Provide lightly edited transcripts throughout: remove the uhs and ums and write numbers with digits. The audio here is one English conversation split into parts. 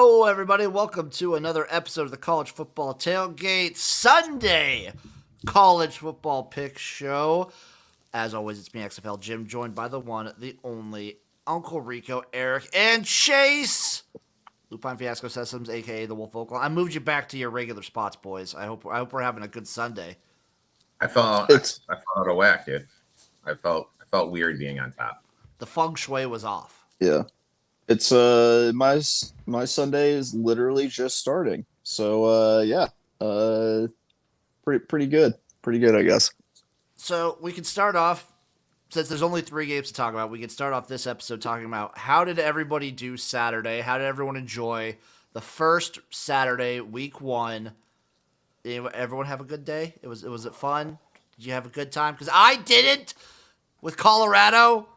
Hello, everybody. Welcome to another episode of the College Football Tailgate Sunday College Football Pick Show. As always, it's me, XFL Jim, joined by the one, the only Uncle Rico, Eric, and Chase. Lupine Fiasco Systems, aka the Wolf Vocal. I moved you back to your regular spots, boys. I hope we're having a good Sunday. I felt out of whack, dude. I felt weird being on top. The feng shui was off. Yeah. It's my Sunday is literally just starting. So pretty good. Pretty good, I guess. So we can start off, since there's only 3 games to talk about, we can start off this episode talking about how did everybody do Saturday? How did everyone enjoy the first Saturday, week 1? Did everyone have a good day? Was it fun? Did you have a good time? Because I didn't with Colorado.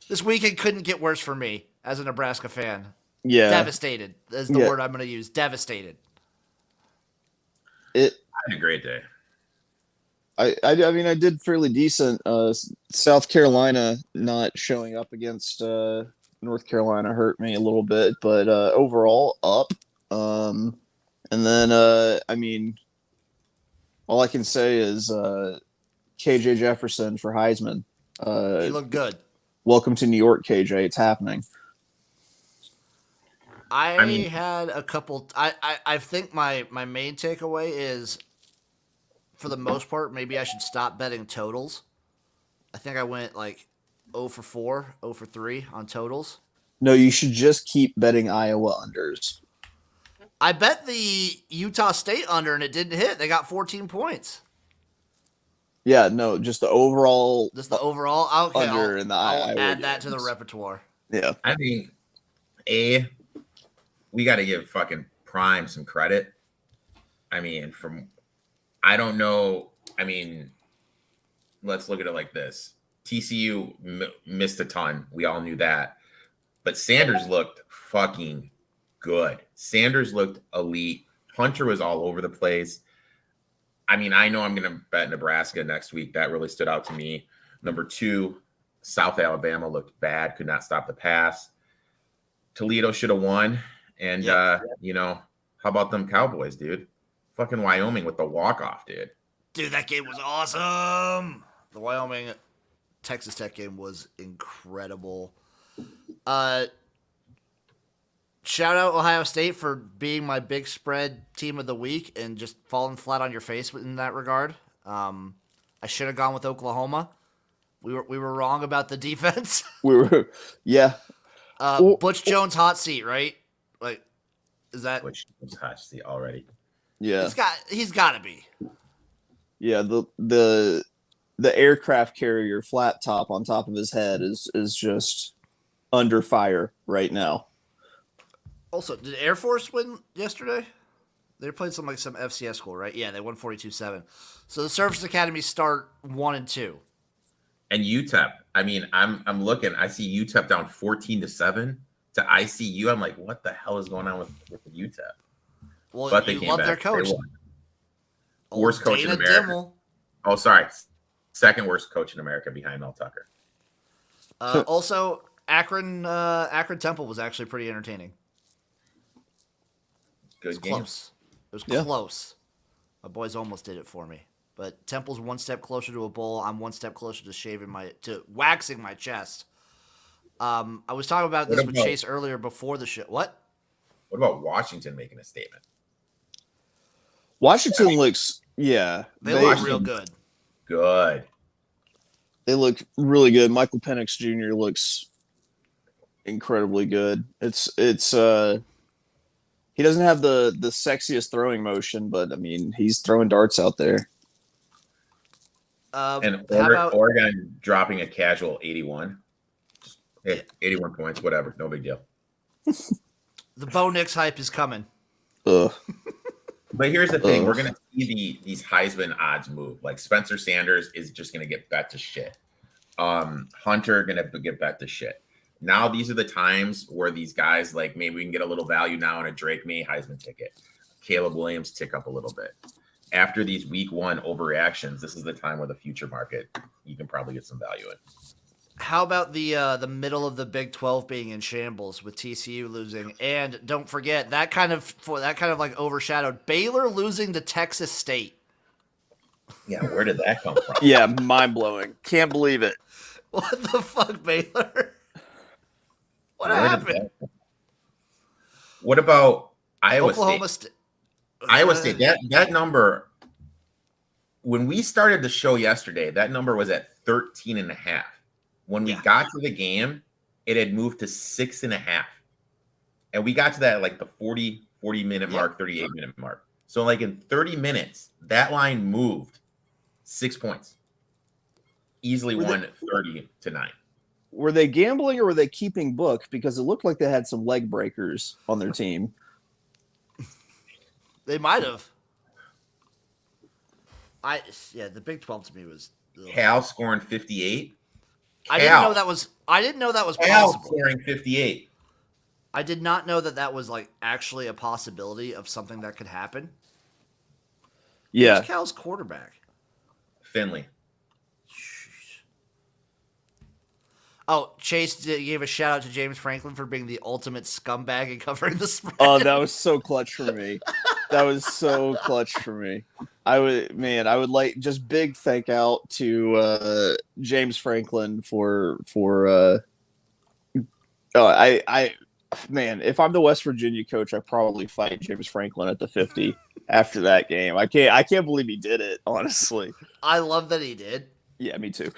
This weekend couldn't get worse for me as a Nebraska fan. Yeah. Devastated is the word I'm going to use. Devastated. I had a great day. I mean, I did fairly decent. South Carolina not showing up against North Carolina hurt me a little bit, but overall up. And then, I mean, all I can say is KJ Jefferson for Heisman. He looked good. Welcome to New York, KJ. It's happening. I had a couple. I think my main takeaway is, for the most part, maybe I should stop betting totals. I think I went like 0 for 4, 0 for 3 on totals. No, you should just keep betting Iowa unders. I bet the Utah State under and it didn't hit. They got 14 points. Yeah, no, just the overall. Just the overall? Okay, under in the I'll Iowa add that games. to the repertoire. Yeah. I mean, we got to give fucking Prime some credit. I mean, I don't know. I mean, let's look at it like this. TCU missed a ton. We all knew that. But Sanders looked fucking good. Sanders looked elite. Hunter was all over the place. I mean, I know I'm going to bet Nebraska next week. That really stood out to me. Number 2, South Alabama looked bad. Could not stop the pass. Toledo should have won. And, you know, how about them Cowboys, dude? Fucking Wyoming with the walk-off, dude. Dude, that game was awesome. The Wyoming-Texas Tech game was incredible. Shout out Ohio State for being my big spread team of the week and just falling flat on your face in that regard. I should have gone with Oklahoma. We were wrong about the defense. Butch Jones hot seat, right? Like, is that Butch Jones hot seat already? Yeah. He's got to be. Yeah, the aircraft carrier flat top on top of his head is just under fire right now. Also, did Air Force win yesterday? They played some FCS school, right? Yeah, they won 42-7. So the Service Academy start 1 and 2. And UTEP. I mean, I'm looking. I see UTEP down 14-7 to ICU. I'm like, what the hell is going on with the UTEP? Well, But they you came love back. their coach. Worst coach in America. Dimmel. Oh, sorry. Second worst coach in America behind Mel Tucker. Also, Akron Temple was actually pretty entertaining. Good game. Close. It was close. My boys almost did it for me. But Temple's 1 step closer to a bowl. I'm 1 step closer to waxing my chest. I was talking about this with Chase earlier before the show. What about Washington making a statement? Washington looks, they look real good. Good. They look really good. Michael Penix Jr. looks incredibly good. It's he doesn't have the sexiest throwing motion, but I mean, he's throwing darts out there. And Oregon dropping a casual 81. Hey, 81 points, whatever. No big deal. The Bo Nix hype is coming. Ugh. But here's the thing. We're going to see these Heisman odds move. Like Spencer Sanders is just going to get bet to shit. Hunter going to get bet to shit. Now these are the times where these guys, like, maybe we can get a little value now on a Drake May Heisman ticket. Caleb Williams tick up a little bit. After these week 1 overreactions, this is the time where the future market, you can probably get some value in. How about the middle of the Big 12 being in shambles with TCU losing, and don't forget that kind of like overshadowed Baylor losing to Texas State. Yeah, where did that come from? Yeah, mind blowing. Can't believe it. What the fuck, Baylor? What Where did happened? that come from? What about Iowa Oklahoma State? State. Iowa State, that number, when we started the show yesterday, that number was at 13 and a half. When we got to the game, it had moved to 6.5. And we got to that like the 40 minute mark, 38 minute mark. So like in 30 minutes, that line moved 6 points. Easily won 30-9. Were they gambling or were they keeping book? Because it looked like they had some leg breakers on their team. They might have. The Big 12 to me was. Cal scoring 58. I didn't know that was Cal possible. scoring 58. I did not know that was like actually a possibility of something that could happen. Yeah. Who's Cal's quarterback? Finley. Jeez. Oh, Chase gave a shout out to James Franklin for being the ultimate scumbag and covering the spread. Oh, that was so clutch for me. That was so clutch for me. I would like just big thank out to James Franklin for if I'm the West Virginia coach, I probably fight James Franklin at the 50 after that game. I can't believe he did it, honestly. I love that he did. Yeah, me too.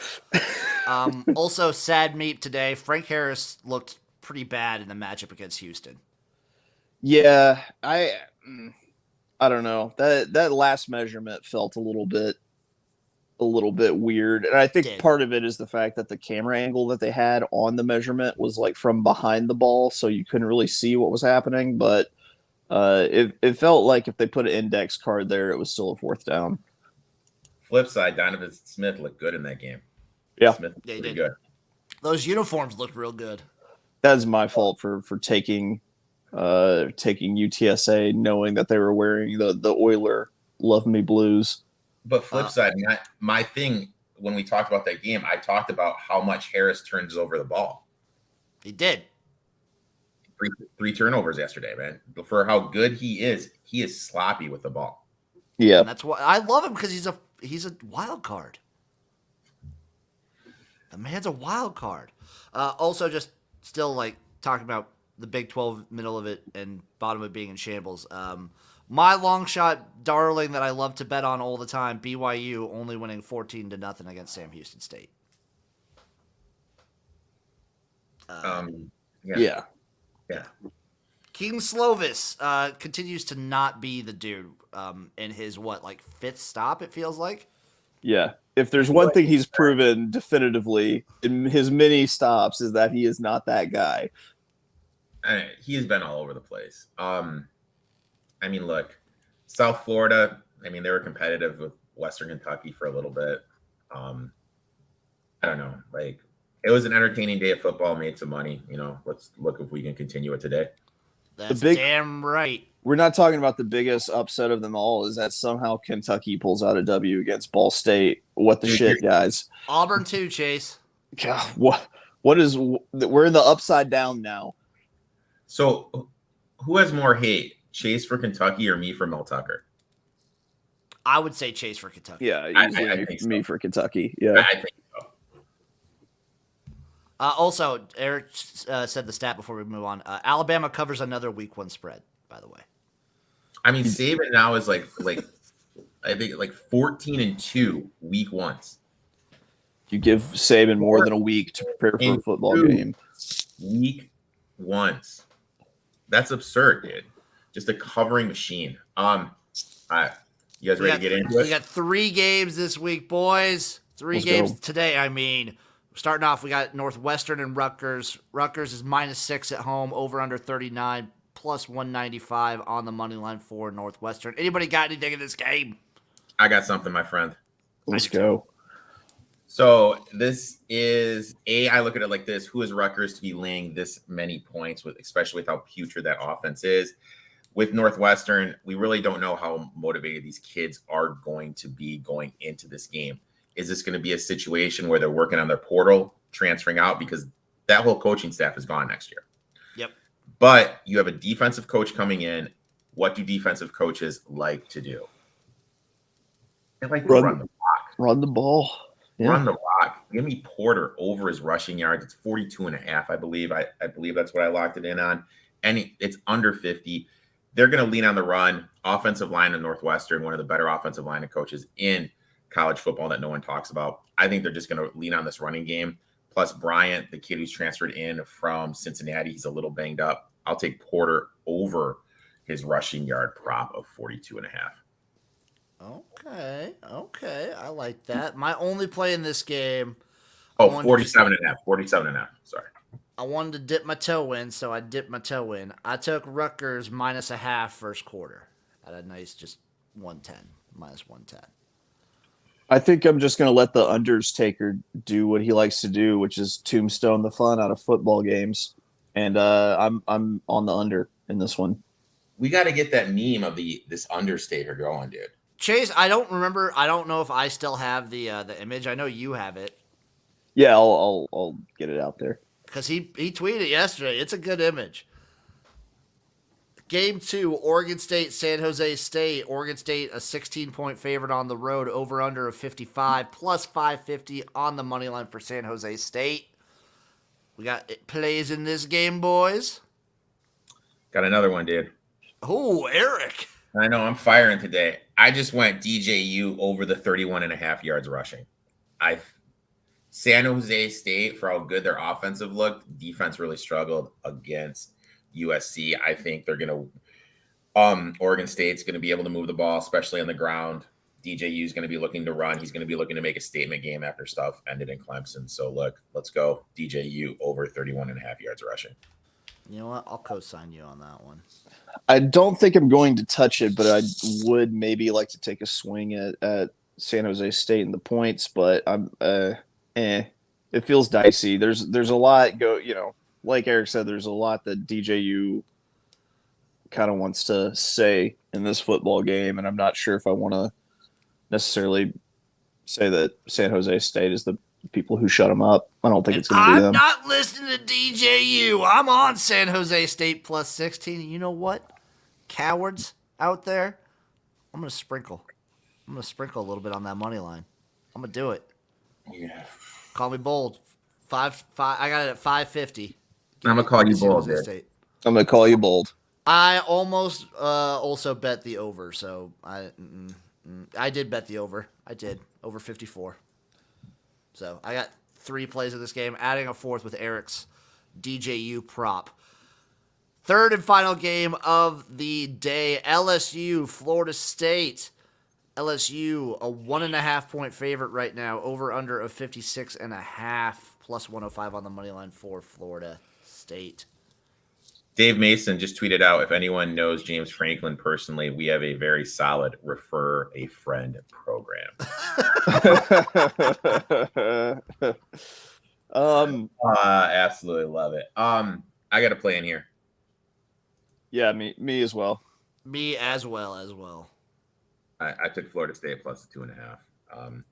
Also, sad meat today. Frank Harris looked pretty bad in the matchup against Houston. Yeah, I don't know. That last measurement felt a little bit weird. And I think part of it is the fact that the camera angle that they had on the measurement was like from behind the ball, so you couldn't really see what was happening. But it felt like if they put an index card there, it was still a fourth down. Flip side, Donovan Smith looked good in that game. Yeah. Smith Yeah, he pretty did. good. Those uniforms looked real good. That's my fault for taking UTSA, knowing that they were wearing the Oiler Love Me Blues. But flip side, my thing when we talked about that game, I talked about how much Harris turns over the ball. He did. Three turnovers yesterday, man. For how good he is sloppy with the ball. Yeah, and that's why I love him, because he's a wild card. The man's a wild card. Also, just still like talking about the Big 12 middle of it and bottom of it being in shambles. My long shot darling that I love to bet on all the time, BYU only winning 14-0 against Sam Houston State. Yeah. Keaton Slovis continues to not be the dude in his fifth stop, it feels like. Yeah. If there's one thing he's proven definitively in his many stops is that he is not that guy. He has been all over the place. I mean, look, South Florida, they were competitive with Western Kentucky for a little bit. I don't know. It was an entertaining day of football, made some money. Let's look if we can continue it today. That's damn right. We're not talking about the biggest upset of them all, is that somehow Kentucky pulls out a W against Ball State. What the shit, guys? Auburn too, Chase. God, what is – we're in the upside down now. So who has more hate, Chase for Kentucky or me for Mel Tucker? I would say Chase for Kentucky. Yeah, I think me so. for Kentucky. Yeah, I think so. Also, Erik said the stat before we move on. Alabama covers another week 1 spread, by the way. Saban now is I think 14-2 week 1s. you give Saban more than a week to prepare for a football game. Week 1s. That's absurd, dude. Just a covering machine. All right. You guys ready to get into it? We got 3 games this week, boys. 3 Let's games go. today, Starting off, we got Northwestern and Rutgers. Rutgers is -6 at home, over under 39, plus 195 on the money line for Northwestern. Anybody got anything in this game? I got something, my friend. Let's go. So this is I look at it like this: who is Rutgers to be laying this many points with, especially with how putrid that offense is? With Northwestern, we really don't know how motivated these kids are going to be going into this game. Is this going to be a situation where they're working on their portal transferring out because that whole coaching staff is gone next year. Yep. But you have a defensive coach coming in. What do defensive coaches like to do? They like to run the block. Run the ball. Yeah. Run the rock. Give me Porter over his rushing yards. It's 42.5, I believe. I believe that's what I locked it in on. And it's under 50. They're going to lean on the run. Offensive line in Northwestern, one of the better offensive line coaches in college football that no one talks about. I think they're just going to lean on this running game. Plus Bryant, the kid who's transferred in from Cincinnati, he's a little banged up. I'll take Porter over his rushing yard prop of 42.5. Okay. I like that. My only play in this game. 47.5. 47.5. Sorry. I wanted to dip my toe in, so I dipped my toe in. I took Rutgers -0.5 first quarter at a nice just 110, -110. I think I'm just going to let the unders taker do what he likes to do, which is tombstone the fun out of football games. And I'm on the under in this one. We got to get that meme of this understater going, dude. Chase, I don't remember. I don't know if I still have the image. I know you have it. Yeah, I'll get it out there. Because he tweeted yesterday. It's a good image. Game 2, Oregon State, San Jose State. Oregon State, a 16-point favorite on the road, over under of 55, plus 550 on the money line for San Jose State. We got plays in this game, boys. Got another one, dude. Oh, Erik. I know, I'm firing today. I just went DJU over the 31.5 yards rushing. San Jose State, for how good their offensive looked, defense really struggled against USC. I think they're going to Oregon State's going to be able to move the ball, especially on the ground. DJU is going to be looking to run. He's going to be looking to make a statement game after stuff ended in Clemson. So, look, let's go DJU over 31.5 yards rushing. You know what? I'll co-sign you on that one. I don't think I'm going to touch it, but I would maybe like to take a swing at San Jose State and the points, but I'm it feels dicey. There's a lot like Erik said, there's a lot that DJU kind of wants to say in this football game, and I'm not sure if I want to necessarily say that San Jose State is the people who shut them up. I don't think it's going to be them. I'm not listening to DJU. I'm on San Jose State plus 16. And you know what? Cowards out there, I'm going to sprinkle. I'm going to sprinkle a little bit on that money line. I'm going to do it. Yeah. Call me bold. I got it at 550. I'm going to call you bold, dude. I'm going to call you bold. I almost also bet the over, so I did bet the over. I did. Over 54. So I got 3 plays in this game, adding a 4th with Erik's DJU prop. Third and final game of the day, LSU, Florida State. LSU, a 1.5-point favorite right now, over under of 56.5, plus 105 on the money line for Florida State. Dave Mason just tweeted out, if anyone knows James Franklin personally, we have a very solid refer a friend program. Absolutely love it. I got a play in here. Yeah, me as well. Me as well. I took Florida State plus 2.5.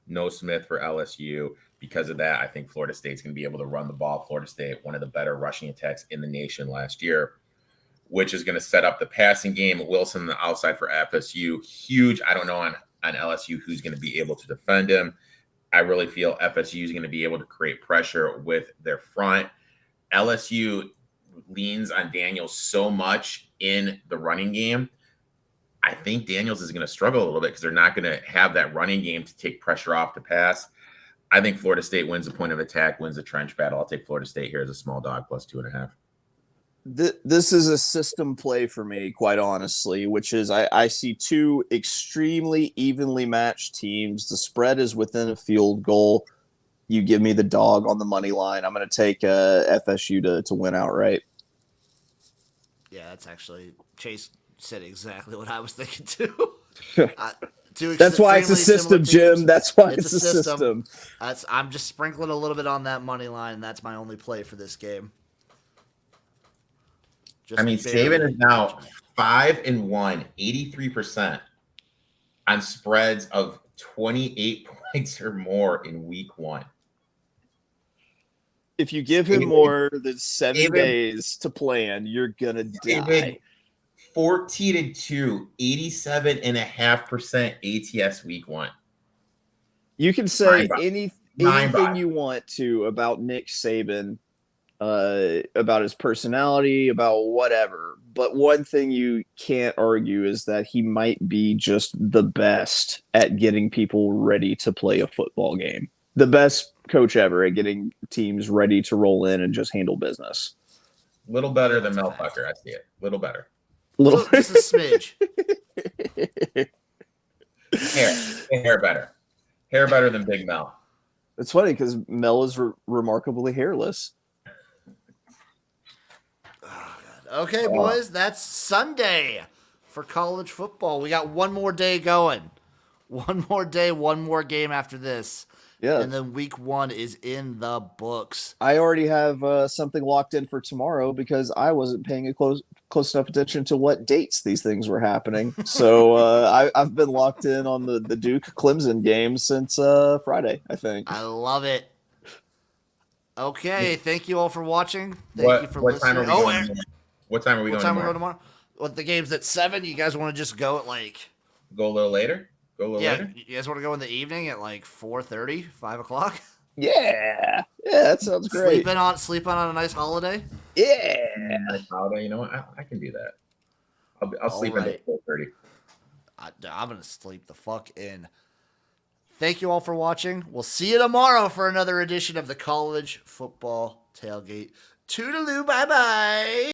No Smith for LSU. Because of that, I think Florida State's going to be able to run the ball. Florida State, one of the better rushing attacks in the nation last year, which is going to set up the passing game. Wilson on the outside for FSU. Huge. I don't know on LSU who's going to be able to defend him. I really feel FSU is going to be able to create pressure with their front. LSU leans on Daniels so much in the running game. I think Daniels is going to struggle a little bit because they're not going to have that running game to take pressure off the pass. I think Florida State wins the point of attack, wins the trench battle. I'll take Florida State here as a small dog plus 2.5. This is a system play for me, quite honestly, which is I see 2 extremely evenly matched teams. The spread is within a field goal. You give me the dog on the money line. I'm going to take FSU to win outright. Yeah, that's actually Chase said exactly what I was thinking too. That's why it's a system, Jim. That's why it's a system. I'm just sprinkling a little bit on that money line, and that's my only play for this game. Saban is now 5-1, 83% on spreads of 28 points or more in week 1. If you give him David- more than 7 David- days to plan, you're gonna die. David, 14-2, 87.5% ATS week 1. You can say Mind-boggling. anything you want to about Nick Saban, about his personality, about whatever. But one thing you can't argue is that he might be just the best at getting people ready to play a football game. The best coach ever at getting teams ready to roll in and just handle business. Little better than Mel Tucker. I see it. Little better. Little So, just a smidge. Hair better. Hair better than Big Mel. It's funny because Mel is remarkably hairless. Okay, boys, that's Sunday for college football. We got one more day going. One more day, one more game after this. Yeah. And then week 1 is in the books. I already have something locked in for tomorrow because I wasn't paying a close enough attention to what dates these things were happening. So I've been locked in on the Duke Clemson game since Friday, I think. I love it. Okay, thank you all for watching. Thank you for what listening. Time are we going what time are we what going time tomorrow? we go tomorrow? Well, the game's at 7. You guys want to just go at like... Go a little later? Later? You guys want to go in the evening at like 4:30, 5 o'clock? Yeah, that sounds great. Sleep on a nice holiday? Yeah. Nice holiday. You know what? I can do that. I'll sleep until 4:30. I'm going to sleep the fuck in. Thank you all for watching. We'll see you tomorrow for another edition of the College Football Tailgate. Toodaloo, bye-bye.